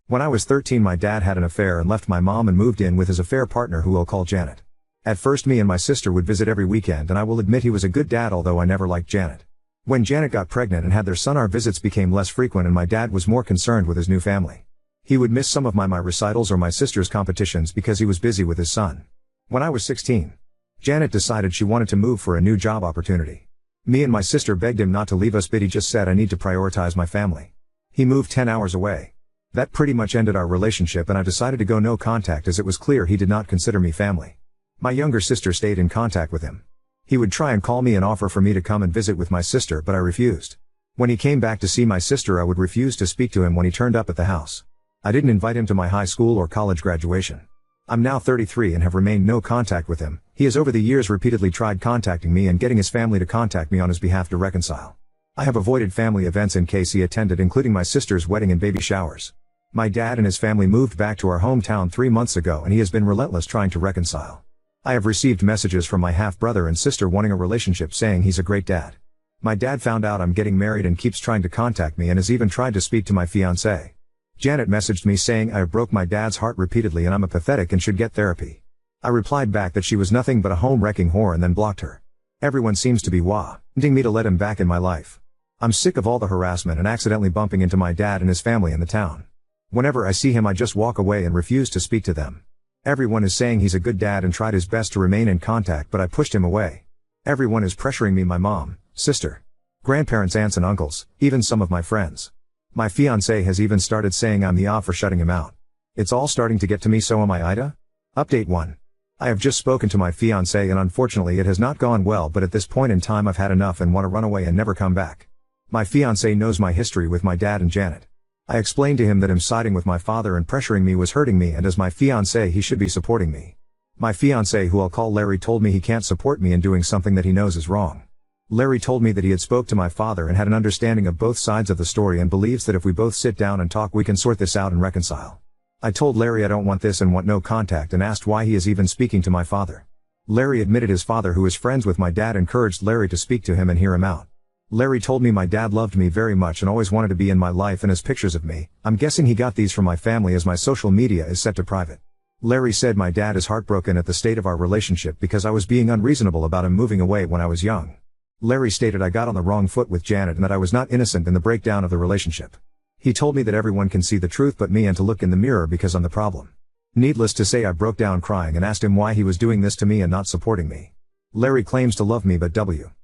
When I was 13, my dad had an affair and left my mom and moved in with his affair partner, who we'll call Janet. At first, me and my sister would visit every weekend, and I will admit he was a good dad, although I never liked Janet. When Janet got pregnant and had their son, our visits became less frequent and my dad was more concerned with his new family. He would miss some of my recitals or my sister's competitions because he was busy with his son. When I was 16, Janet decided she wanted to move for a new job opportunity. Me and my sister begged him not to leave us, but he just said, "I need to prioritize my family." He moved 10 hours away. That pretty much ended our relationship, and I decided to go no contact as it was clear he did not consider me family. My younger sister stayed in contact with him. He would try and call me and offer for me to come and visit with my sister, but I refused. When he came back to see my sister, I would refuse to speak to him when he turned up at the house. I didn't invite him to my high school or college graduation. I'm now 33 and have remained no contact with him. He has over the years repeatedly tried contacting me and getting his family to contact me on his behalf to reconcile. I have avoided family events in case he attended, including my sister's wedding and baby showers. My dad and his family moved back to our hometown 3 months ago, and he has been relentless trying to reconcile. I have received messages from my half-brother and sister wanting a relationship, saying he's a great dad. My dad found out I'm getting married and keeps trying to contact me and has even tried to speak to my fiancée. Janet messaged me saying I broke my dad's heart repeatedly and I'm a pathetic and should get therapy. I replied back that she was nothing but a home-wrecking whore and then blocked her. Everyone seems to be wanting me to let him back in my life. I'm sick of all the harassment and accidentally bumping into my dad and his family in the town. Whenever I see him, I just walk away and refuse to speak to them. Everyone is saying he's a good dad and tried his best to remain in contact, but I pushed him away. Everyone is pressuring me, my mom, sister, grandparents, aunts and uncles, even some of my friends. My fiancé has even started saying I'm the for shutting him out. It's all starting to get to me, so am I, Ida? Update 1. I have just spoken to my fiancé and unfortunately it has not gone well, but at this point in time I've had enough and want to run away and never come back. My fiancé knows my history with my dad and Janet. I explained to him that him siding with my father and pressuring me was hurting me, and as my fiancé he should be supporting me. My fiancé, who I'll call Larry, told me he can't support me in doing something that he knows is wrong. Larry told me that he had spoke to my father and had an understanding of both sides of the story and believes that if we both sit down and talk we can sort this out and reconcile. I told Larry I don't want this and want no contact and asked why he is even speaking to my father. Larry admitted his father, who is friends with my dad, encouraged Larry to speak to him and hear him out. Larry told me my dad loved me very much and always wanted to be in my life and has pictures of me. I'm guessing he got these from my family as my social media is set to private. Larry said my dad is heartbroken at the state of our relationship because I was being unreasonable about him moving away when I was young. Larry stated I got on the wrong foot with Janet and that I was not innocent in the breakdown of the relationship. He told me that everyone can see the truth but me and to look in the mirror because I'm the problem. Needless to say, I broke down crying and asked him why he was doing this to me and not supporting me. Larry claims to love me but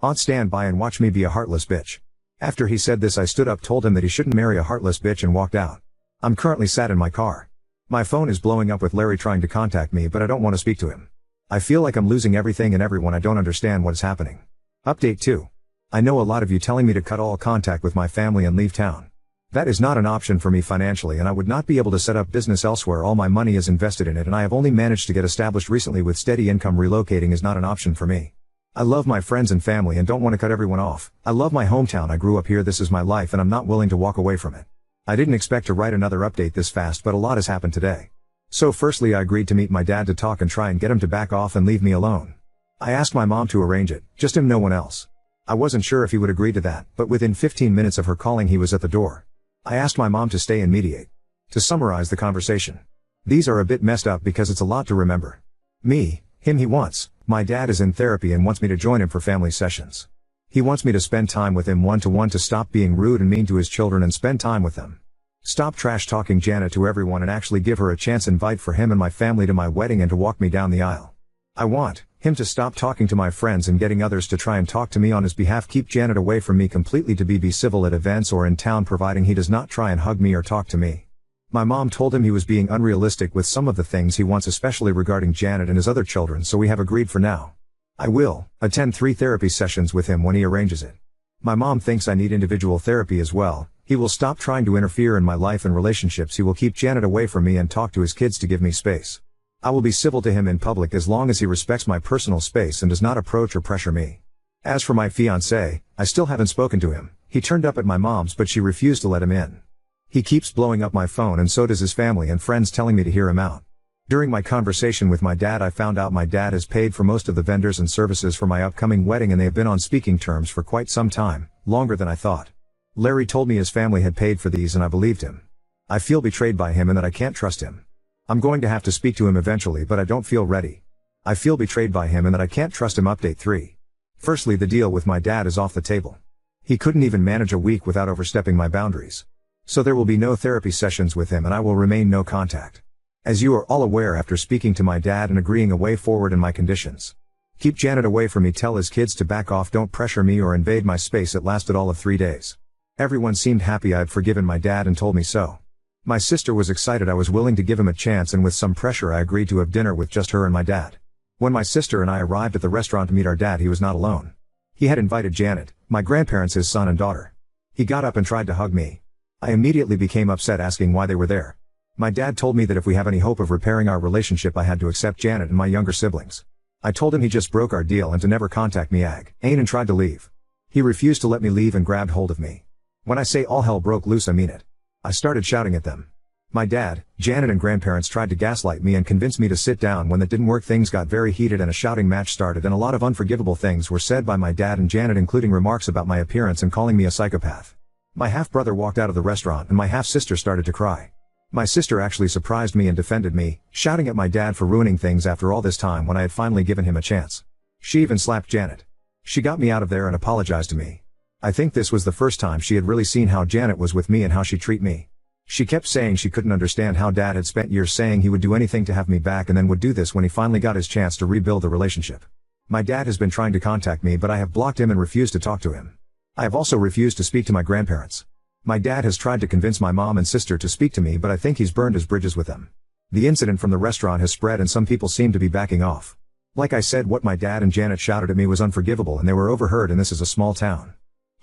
won't stand by and watch me be a heartless bitch. After he said this, I stood up, told him that he shouldn't marry a heartless bitch and walked out. I'm currently sat in my car. My phone is blowing up with Larry trying to contact me, but I don't want to speak to him. I feel like I'm losing everything and everyone. I don't understand what is happening. Update 2. I know a lot of you telling me to cut all contact with my family and leave town. That is not an option for me financially, and I would not be able to set up business elsewhere. All my money is invested in it and I have only managed to get established recently with steady income. Relocating is not an option for me. I love my friends and family and don't want to cut everyone off. I love my hometown. I grew up here. This is my life and I'm not willing to walk away from it. I didn't expect to write another update this fast, but a lot has happened today. So firstly, I agreed to meet my dad to talk and try and get him to back off and leave me alone. I asked my mom to arrange it, just him, no one else. I wasn't sure if he would agree to that, but within 15 minutes of her calling he was at the door. I asked my mom to stay and mediate. To summarize the conversation. These are a bit messed up because it's a lot to remember. Me, him, he wants. My dad is in therapy and wants me to join him for family sessions. He wants me to spend time with him one-to-one, to stop being rude and mean to his children and spend time with them. Stop trash talking Janet to everyone and actually give her a chance. Invite for him and my family to my wedding and to walk me down the aisle. I want him to stop talking to my friends and getting others to try and talk to me on his behalf. Keep Janet away from me completely. To be civil at events or in town, providing he does not try and hug me or talk to me. My mom told him he was being unrealistic with some of the things he wants, especially regarding Janet and his other children, so we have agreed for now. I will attend 3 therapy sessions with him when he arranges it. My mom thinks I need individual therapy as well. He will stop trying to interfere in my life and relationships. He will keep Janet away from me and talk to his kids to give me space. I will be civil to him in public as long as he respects my personal space and does not approach or pressure me. As for my fiancé, I still haven't spoken to him. He turned up at my mom's but she refused to let him in. He keeps blowing up my phone and so does his family and friends, telling me to hear him out. During my conversation with my dad, I found out my dad has paid for most of the vendors and services for my upcoming wedding and they have been on speaking terms for quite some time, longer than I thought. Larry told me his family had paid for these and I believed him. I feel betrayed by him and that I can't trust him. I'm going to have to speak to him eventually, but I don't feel ready. I feel betrayed by him and that I can't trust him. Update 3. Firstly, the deal with my dad is off the table. He couldn't even manage a week without overstepping my boundaries. So there will be no therapy sessions with him and I will remain no contact. As you are all aware after speaking to my dad and agreeing a way forward in my conditions. Keep Janet away from me, tell his kids to back off, don't pressure me or invade my space. It lasted all of 3 days. Everyone seemed happy I had forgiven my dad and told me so. My sister was excited I was willing to give him a chance, and with some pressure I agreed to have dinner with just her and my dad. When my sister and I arrived at the restaurant to meet our dad, he was not alone. He had invited Janet, my grandparents, his son and daughter. He got up and tried to hug me. I immediately became upset, asking why they were there. My dad told me that if we have any hope of repairing our relationship I had to accept Janet and my younger siblings. I told him he just broke our deal and to never contact me again, and tried to leave. He refused to let me leave and grabbed hold of me. When I say all hell broke loose, I mean it. I started shouting at them. My dad, Janet and grandparents tried to gaslight me and convince me to sit down. When that didn't work, things got very heated and a shouting match started, and a lot of unforgivable things were said by my dad and Janet, including remarks about my appearance and calling me a psychopath. My half-brother walked out of the restaurant and my half-sister started to cry. My sister actually surprised me and defended me, shouting at my dad for ruining things after all this time when I had finally given him a chance. She even slapped Janet. She got me out of there and apologized to me. I think this was the first time she had really seen how Janet was with me and how she treated me. She kept saying she couldn't understand how Dad had spent years saying he would do anything to have me back and then would do this when he finally got his chance to rebuild the relationship. My dad has been trying to contact me, but I have blocked him and refused to talk to him. I have also refused to speak to my grandparents. My dad has tried to convince my mom and sister to speak to me, but I think he's burned his bridges with them. The incident from the restaurant has spread and some people seem to be backing off. Like I said, what my dad and Janet shouted at me was unforgivable and they were overheard, and this is a small town.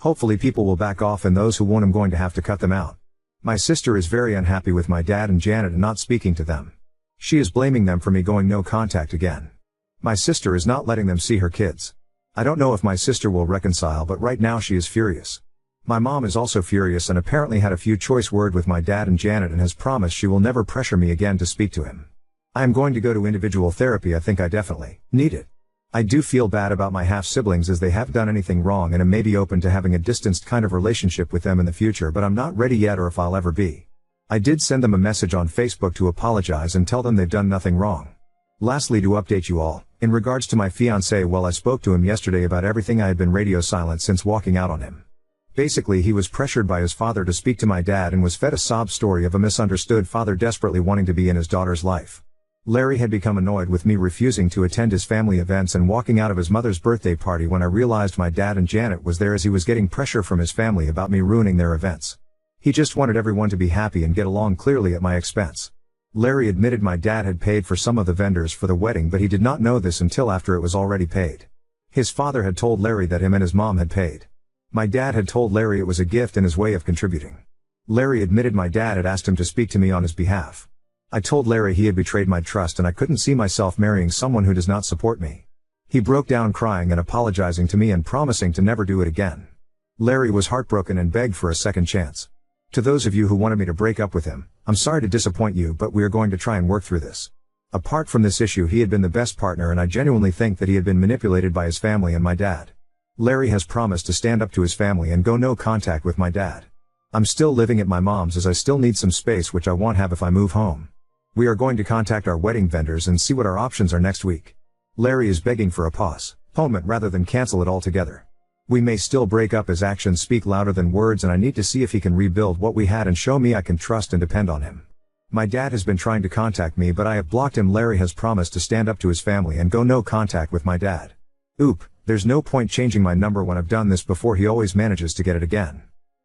Hopefully people will back off, and those who won't, I'm going to have to cut them out. My sister is very unhappy with my dad and Janet and not speaking to them. She is blaming them for me going no contact again. My sister is not letting them see her kids. I don't know if my sister will reconcile, but right now she is furious. My mom is also furious and apparently had a few choice words with my dad and Janet and has promised she will never pressure me again to speak to him. I am going to go to individual therapy. I think I definitely need it. I do feel bad about my half-siblings as they haven't done anything wrong, and am maybe open to having a distanced kind of relationship with them in the future, but I'm not ready yet or if I'll ever be. I did send them a message on Facebook to apologize and tell them they've done nothing wrong. Lastly, to update you all, in regards to my fiancé, well, I spoke to him yesterday about everything. I had been radio silent since walking out on him. Basically, he was pressured by his father to speak to my dad and was fed a sob story of a misunderstood father desperately wanting to be in his daughter's life. Larry had become annoyed with me refusing to attend his family events and walking out of his mother's birthday party when I realized my dad and Janet was there, as he was getting pressure from his family about me ruining their events. He just wanted everyone to be happy and get along, clearly at my expense. Larry admitted my dad had paid for some of the vendors for the wedding, but he did not know this until after it was already paid. His father had told Larry that him and his mom had paid. My dad had told Larry it was a gift and his way of contributing. Larry admitted my dad had asked him to speak to me on his behalf. I told Larry he had betrayed my trust and I couldn't see myself marrying someone who does not support me. He broke down crying and apologizing to me and promising to never do it again. Larry was heartbroken and begged for a second chance. To those of you who wanted me to break up with him, I'm sorry to disappoint you, but we are going to try and work through this. Apart from this issue, he had been the best partner, and I genuinely think that he had been manipulated by his family and my dad. Larry has promised to stand up to his family and go no contact with my dad. I'm still living at my mom's as I still need some space, which I won't have if I move home. We are going to contact our wedding vendors and see what our options are next week. Larry is begging for a postponement rather than cancel it altogether. We may still break up as actions speak louder than words, and I need to see if he can rebuild what we had and show me I can trust and depend on him. My dad has been trying to contact me, but I have blocked him. Larry has promised to stand up to his family and go no contact with my dad. There's no point changing my number when I've done this before. He always manages to get it again.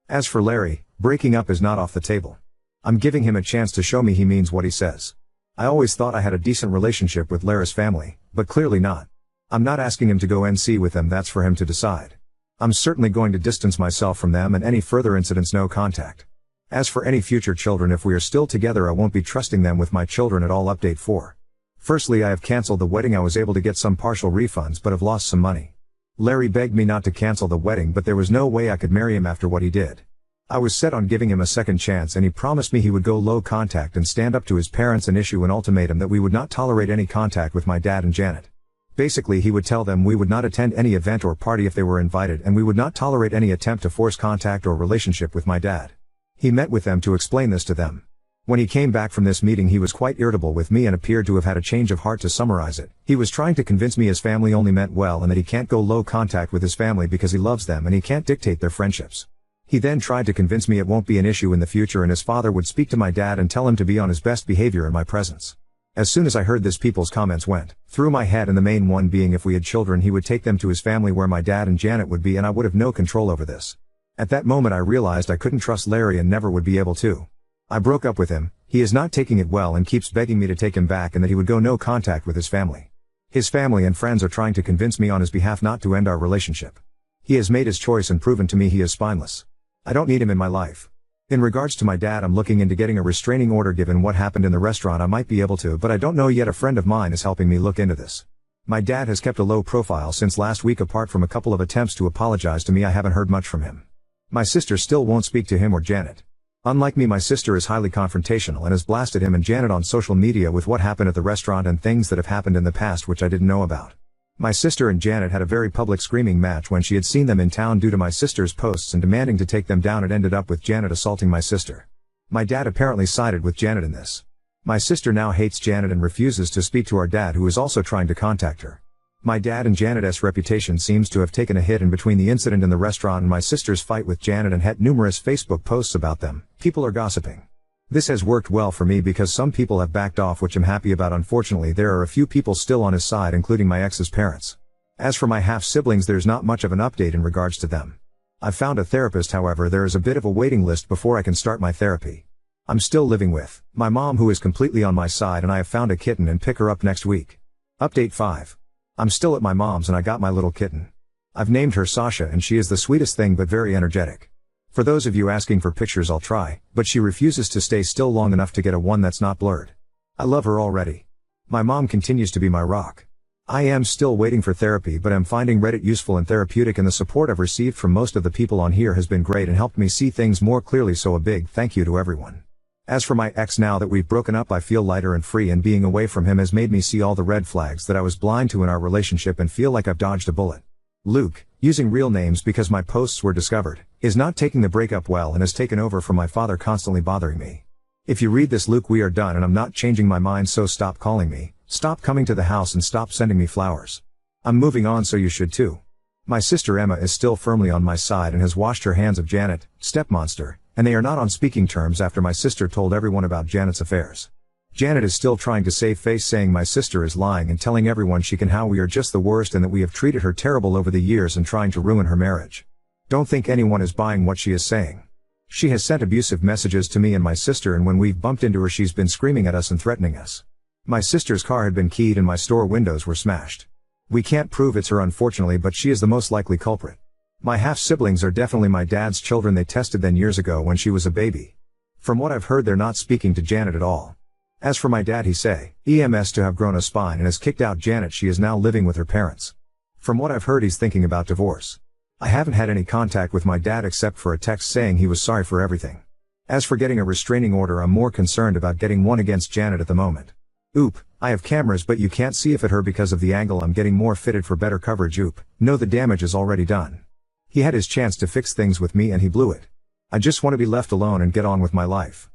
As for Larry, breaking up is not off the table. I'm giving him a chance to show me he means what he says. I always thought I had a decent relationship with Larry's family, but clearly not. I'm not asking him to go NC with them, that's for him to decide. I'm certainly going to distance myself from them, and any further incidents, no contact. As for any future children, if we are still together, I won't be trusting them with my children at all. Update 4. Firstly, I have cancelled the wedding. I was able to get some partial refunds but have lost some money. Larry begged me not to cancel the wedding, but there was no way I could marry him after what he did. I was set on giving him a second chance, and he promised me he would go low contact and stand up to his parents and issue an ultimatum that we would not tolerate any contact with my dad and Janet. Basically, he would tell them we would not attend any event or party if they were invited, and we would not tolerate any attempt to force contact or relationship with my dad. He met with them to explain this to them. When he came back from this meeting he was quite irritable with me and appeared to have had a change of heart. To summarize it, he was trying to convince me his family only meant well and that he can't go low contact with his family because he loves them and he can't dictate their friendships. He then tried to convince me it won't be an issue in the future and his father would speak to my dad and tell him to be on his best behavior in my presence. As soon as I heard this, people's comments went through my head, and the main one being if we had children he would take them to his family where my dad and Janet would be and I would have no control over this. At that moment I realized I couldn't trust Larry and never would be able to. I broke up with him. He is not taking it well and keeps begging me to take him back and that he would go no contact with his family. His family and friends are trying to convince me on his behalf not to end our relationship. He has made his choice and proven to me he is spineless. I don't need him in my life. In regards to my dad, I'm looking into getting a restraining order. Given what happened in the restaurant I might be able to, but I don't know yet. A friend of mine is helping me look into this. My dad has kept a low profile since last week. Apart from a couple of attempts to apologize to me, I haven't heard much from him. My sister still won't speak to him or Janet. Unlike me, my sister is highly confrontational and has blasted him and Janet on social media with what happened at the restaurant and things that have happened in the past which I didn't know about. My sister and Janet had a very public screaming match when she had seen them in town due to my sister's posts and demanding to take them down. It ended up with Janet assaulting my sister. My dad apparently sided with Janet in this. My sister now hates Janet and refuses to speak to our dad, who is also trying to contact her. My dad and Janet's reputation seems to have taken a hit, in between the incident in the restaurant and my sister's fight with Janet and had numerous Facebook posts about them, people are gossiping. This has worked well for me because some people have backed off, which I'm happy about. Unfortunately, there are a few people still on his side, including my ex's parents. As for my half-siblings, there's not much of an update in regards to them. I've found a therapist, however there is a bit of a waiting list before I can start my therapy. I'm still living with my mom, who is completely on my side, and I have found a kitten and pick her up next week. Update 5. I'm still at my mom's and I got my little kitten. I've named her Sasha and she is the sweetest thing but very energetic. For those of you asking for pictures, I'll try, but she refuses to stay still long enough to get a one that's not blurred. I love her already. My mom continues to be my rock. I am still waiting for therapy, but I'm finding Reddit useful and therapeutic, and the support I've received from most of the people on here has been great and helped me see things more clearly, so a big thank you to everyone. As for my ex, now that we've broken up I feel lighter and free, and being away from him has made me see all the red flags that I was blind to in our relationship and feel like I've dodged a bullet. Luke, using real names because my posts were discovered, is not taking the breakup well and has taken over from my father, constantly bothering me. If you read this, Luke, we are done and I'm not changing my mind, so stop calling me, stop coming to the house, and stop sending me flowers. I'm moving on, so you should too. My sister Emma is still firmly on my side and has washed her hands of Janet, stepmonster, and they are not on speaking terms after my sister told everyone about Janet's affairs. Janet is still trying to save face, saying my sister is lying and telling everyone she can how we are just the worst and that we have treated her terrible over the years and trying to ruin her marriage. Don't think anyone is buying what she is saying. She has sent abusive messages to me and my sister, and when we've bumped into her she's been screaming at us and threatening us. My sister's car had been keyed and my store windows were smashed. We can't prove it's her, unfortunately, but she is the most likely culprit. My half-siblings are definitely my dad's children. They tested them years ago when she was a baby. From what I've heard, they're not speaking to Janet at all. As for my dad, he say EMS to have grown a spine and has kicked out Janet. She is now living with her parents. From what I've heard, he's thinking about divorce. I haven't had any contact with my dad except for a text saying he was sorry for everything. As for getting a restraining order, I'm more concerned about getting one against Janet at the moment. Oop, I have cameras but you can't see if at her because of the angle. I'm getting more fitted for better coverage. Oop, no, the damage is already done. He had his chance to fix things with me and he blew it. I just want to be left alone and get on with my life.